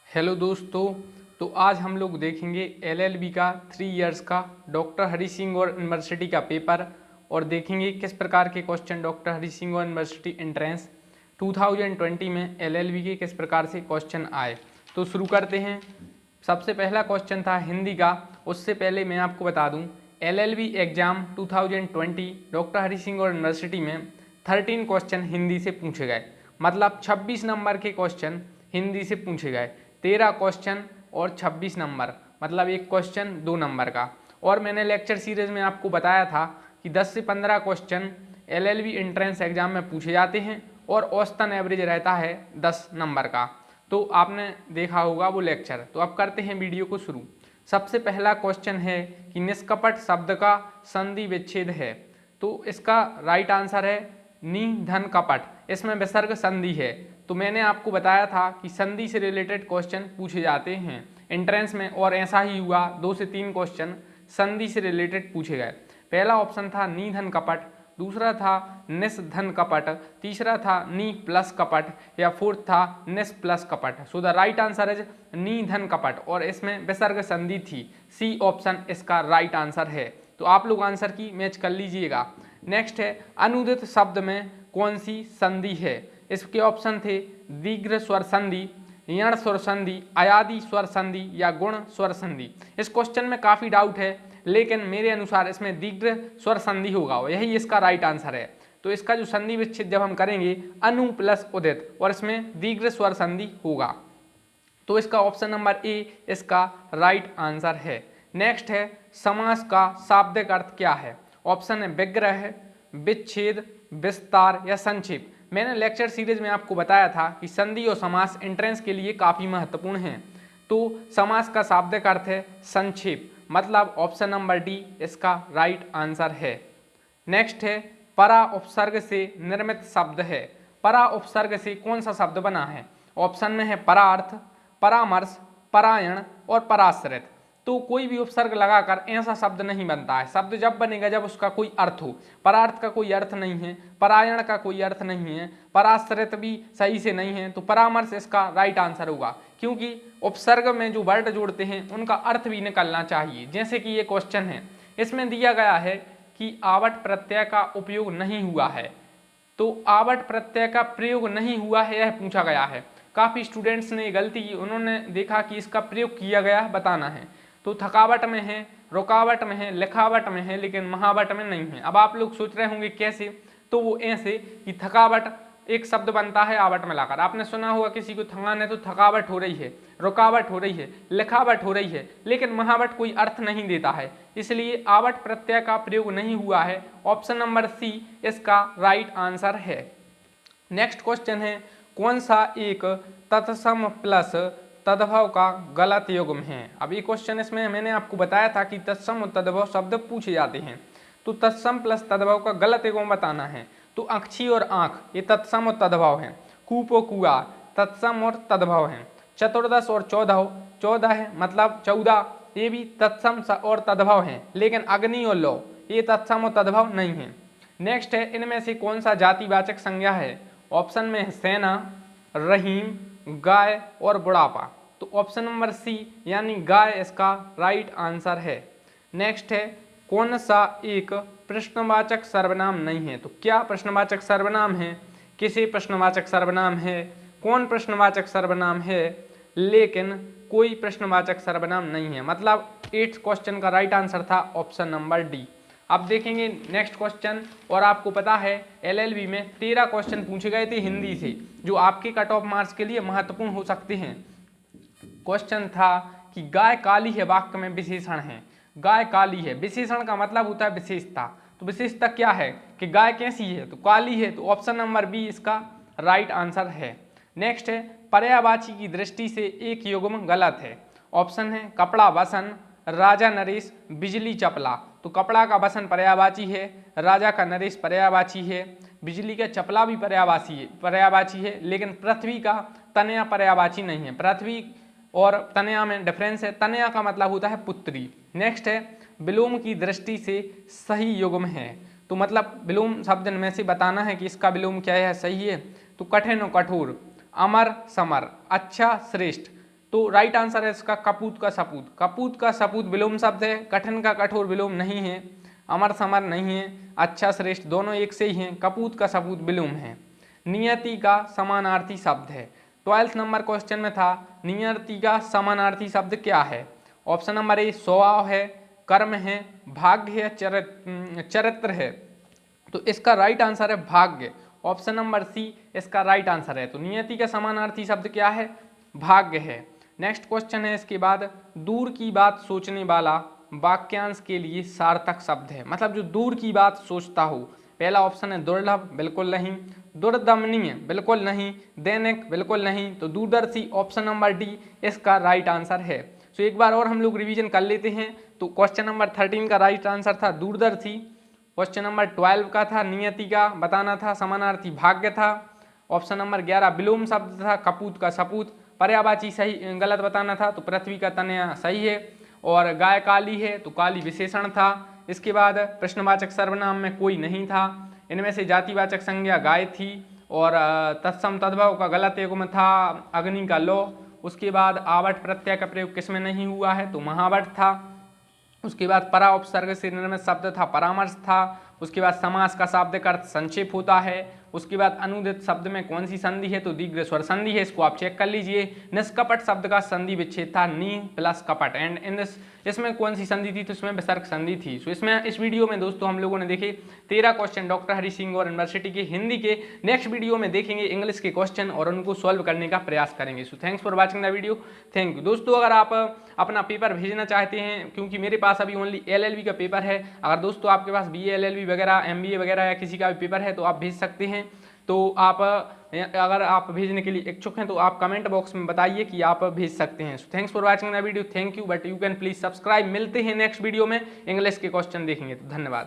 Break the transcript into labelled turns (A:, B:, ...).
A: Hello दोस्तों। तो आज हम लोग देखेंगे एलएलबी का 3 इयर्स का डॉक्टर हरी सिंह और यूनिवर्सिटी का पेपर और देखेंगे किस प्रकार के क्वेश्चन डॉक्टर हरी सिंह और यूनिवर्सिटी एंट्रेंस 2020 में एलएलबी के किस प्रकार से क्वेश्चन आए। तो शुरू करते हैं। सबसे पहला क्वेश्चन था हिंदी का। उससे पहले मैं आपको बता दूं LLB exam 2020 doctor Hari Singh और यूनिवर्सिटी में 13 क्वेश्चन हिंदी से पूछे गए, मतलब 26 नंबर के क्वेश्चन हिंदी से पूछे गए। 13 क्वेश्चन और 26 नंबर, मतलब एक क्वेश्चन 2 नंबर का। और मैंने लेक्चर सीरीज में आपको बताया था कि 10 से 15 क्वेश्चन एलएलबी एंट्रेंस एग्जाम में पूछे जाते हैं और औसतन एवरेज रहता है 10 नंबर का। तो आपने देखा होगा वो लेक्चर। तो अब करते हैं वीडियो को शुरू। सबसे पहला क्वेश्चन है कि निष्कपट शब्द का संधि विच्छेद है। तो इसका राइट आंसर है नि धन कपट। इसमें विसर्ग संधि है। तो मैंने आपको बताया था कि संधि से रिलेटेड क्वेश्चन पूछे जाते हैं एंट्रेंस में, और ऐसा ही हुआ। 2 से 3 क्वेश्चन संधि से रिलेटेड पूछे गए। पहला ऑप्शन था नि धन कपट, दूसरा था निस धन कपट, तीसरा था नि प्लस कपट, या फोर्थ था निस प्लस कपट। So the right answer is नि धन कपट, और इसमें विसर्ग संधि थी। सी ऑप्शन इसका राइट आंसर है। तो आप लोग आंसर की मैच कर लीजिएगा। नेक्स्ट है अनुदित शब्द में कौन सी संधि है। इसके ऑप्शन थे दीर्घ स्वर संधि, यण स्वर संधि, अयादि स्वर संधि या गुण स्वर संधि। इस क्वेश्चन में काफी डाउट है, लेकिन मेरे अनुसार इसमें दीर्घ स्वर संधि होगा, यही इसका राइट आंसर है। तो इसका जो संधि विच्छेद जब हम करेंगे अनु प्लस उदित, और इसमें दीर्घ स्वर संधि होगा। तो इसका ऑप्शन नंबर ए इसका राइट आंसर है। नेक्स्ट है समास का शाब्दिक अर्थ क्या है। ऑप्शन है विग्रह, विच्छेद, विस्तार या संक्षेप। मैंने लेक्चर सीरीज में आपको बताया था कि संधि और समास एंट्रेंस के लिए काफी महत्वपूर्ण हैं। तो समास का शाब्दिक अर्थ है संक्षेप, मतलब ऑप्शन नंबर डी इसका राइट आंसर है। नेक्स्ट है परा उपसर्ग से निर्मित शब्द है। परा उपसर्ग से कौन सा शब्द बना है। ऑप्शन में है परार्थ, परामर्श, परायण और पराश्रित। तो कोई भी उपसर्ग लगाकर ऐसा शब्द नहीं बनता है। शब्द जब बनेगा जब उसका कोई अर्थ हो। परार्थ का कोई अर्थ नहीं है, परायण का कोई अर्थ नहीं है, पराश्रित भी सही से नहीं है। तो परामर्श इसका राइट आंसर होगा, क्योंकि उपसर्ग में जो वर्ड जोड़ते हैं उनका अर्थ भी निकलना चाहिए। जैसे कि ये क्वेश्चन है, इसमें दिया गया है कि आवट प्रत्यय का उपयोग नहीं हुआ है। तो आवट प्रत्यय का प्रयोग नहीं हुआ है यह पूछा गया है। काफी स्टूडेंट्स ने गलती की, उन्होंने देखा कि इसका प्रयोग किया गया है, बताना है। तो थकावट में है, रुकावट में है, लिखावट में है, लेकिन महावट में नहीं है। अब आप लोग सोच रहे होंगे कैसे। तो वो ऐसे कि थकावट एक शब्द बनता है आवट में लाकर। आपने सुना होगा किसी को थकान है तो थकावट हो रही है, रुकावट हो रही है, लिखावट हो रही है, लेकिन महावट कोई अर्थ नहीं देता है, इसलिए आवट प्रत्यय का प्रयोग नहीं हुआ है। ऑप्शन नंबर सी इसका राइट आंसर है। नेक्स्ट क्वेश्चन है कौन सा एक तत्सम प्लस तद्भव का गलत युग्म है। अब ये क्वेश्चन इसमें मैंने आपको बताया था कि तत्सम और तद्भव शब्द पूछे जाते हैं। तो तत्सम प्लस तद्भव का गलत युग्म बताना है। तो अक्षी और आंख ये तत्सम और तद्भव हैं। कूप और कुआ तत्सम और तद्भव हैं। चतुर्दश और 14 है, मतलब 14, ये भी तत्सम और तद्भव हैं। लेकिन अग्नि और लौ ये तत्सम और तद्भव नहीं है। नेक्स्ट है इनमें से कौन सा जातिवाचक संज्ञा है। ऑप्शन में है सेना, रहीम, गाय और बुढ़ापा। तो ऑप्शन नंबर सी यानी गाय इसका राइट आंसर है। नेक्स्ट है कौन सा एक प्रश्नवाचक सर्वनाम नहीं है। तो क्या प्रश्नवाचक सर्वनाम है, किसी प्रश्नवाचक सर्वनाम है, कौन प्रश्नवाचक सर्वनाम है, लेकिन कोई प्रश्नवाचक सर्वनाम नहीं है। मतलब 8th क्वेश्चन का राइट आंसर था ऑप्शन नंबर डी। अब देखेंगे नेक्स्ट क्वेश्चन। और आपको पता है एलएलबी में 13 क्वेश्चन पूछे गए थे हिंदी से, जो आपके कट ऑफ मार्क्स के लिए महत्वपूर्ण हो सकते हैं। क्वेश्चन था कि गाय काली है वाक्य में विशेषण है। गाय काली है, विशेषण का मतलब होता है विशेषता। तो विशेषता क्या है कि गाय कैसी है, तो काली है। तो ऑप्शन नंबर बी इसका राइट आंसर है। नेक्स्ट है पर्यायवाची की दृष्टि से एक युग्म गलत है। ऑप्शन है कपड़ा वसन, राजा नरेश, बिजली चपला। तो कपड़ा का वसन पर्यायवाची है, राजा का नरेश पर्यायवाची है, बिजली का चपला भी पर्यायवाची है, लेकिन पृथ्वी का तनया पर्यायवाची नहीं है। पृथ्वी और तनया में डिफरेंस है। तनया का मतलब होता है पुत्री। नेक्स्ट है विलोम की दृष्टि से सही युग्म है। तो मतलब विलोम शब्द में से बताना है कि इसका विलोम क्या है, सही है। तो कठिन और कठोर, अमर समर, अच्छा श्रेष्ठ, तो राइट आंसर है इसका कपूत का सपूत। कपूत का सपूत विलोम शब्द है, कठिन का कठोर विलोम नहीं है, अमर समर नहीं है, अच्छा श्रेष्ठ दोनों एक से ही हैं, कपूत का सपूत विलोम है। नियति का समानार्थी शब्द है। 12th नंबर क्वेश्चन में था नियति का समानार्थी शब्द क्या है। ऑप्शन नंबर ए स्वभाव है, कर्म है, भाग्य है, चरित्र है। तो इसका राइट आंसर है भाग्य। ऑप्शन नंबर सी इसका राइट आंसर है। तो नियति का समानार्थी शब्द क्या है, भाग्य है। नेक्स्ट क्वेश्चन है इसके बाद, दूर की बात सोचने वाला वाक्यांश के लिए सार्थक शब्द है। मतलब जो दूर की बात सोचता हो। पहला ऑप्शन है दुर्लभ, बिल्कुल नहीं, दुर्दमनीय, बिल्कुल नहीं, दैनिक, बिल्कुल नहीं। तो दूरदर्शी ऑप्शन नंबर डी इसका राइट आंसर है। तो एक बार और हम लोग रिवीजन कर लेते हैं। तो क्वेश्चन नंबर 13 का राइट आंसर था दूरदर्शी, क्वेश्चन नंबर 12 का था नियति का बताना था, समानार्थी भाग्य था, ऑप्शन नंबर 11 विलोम शब्द था कपूत का सपूत, पर्यायवाची सही गलत बताना था तो पृथ्वी का तनया सही है, और गाय काली है तो काली विशेषण था। इसके बाद प्रश्नवाचक सर्वनाम में कोई नहीं था। इनमें से जातिवाचक संज्ञा गाय थी, और तत्सम तद्भव का गलत युग्म था अग्नि का लौ। उसके बाद आवट प्रत्यय का प्रयोग किसमें नहीं हुआ है, तो महावट था। उसके बाद परा उपसर्ग से निर्मित शब्द था परामर्श था। उसके बाद समास का शाब्दिक अर्थ संक्षेप होता है। उसके बाद अनुदित शब्द में कौन सी संधि है, तो दीर्घ स्वर संधि है, इसको आप चेक कर लीजिए। निष्कपट शब्द का संधि विच्छेद था नी प्लस कपट, एंड इन दिस इसमें कौन सी संधि थी, तो इसमें विसर्ग संधि थी। सो इसमें इस वीडियो में दोस्तों हम लोगों ने देखे 13 क्वेश्चन डॉक्टर हरि सिंह और यूनिवर्सिटी के हिंदी के। नेक्स्ट वीडियो में देखेंगे इंग्लिश के क्वेश्चन और उनको सॉल्व करने का प्रयास करेंगे। So thanks for watching the video, thank you. दोस्तों अगर आप अपना पेपर भेजना चाहते हैं, क्योंकि मेरे पास अभी ओनली LLB का पेपर है, अगर दोस्तों आपके पास BA LLB वगैरह MBA वगैरह या किसी का भी पेपर है तो आप भेज सकते हैं। तो आप अगर आप भेजने के लिए इच्छुक हैं तो आप कमेंट बॉक्स में बताइए कि आप भेज सकते हैं। So thanks for watching the video, thank you, but you can please subscribe. मिलते हैं नेक्स्ट वीडियो में, इंग्लिश के क्वेश्चन देखेंगे। तो धन्यवाद।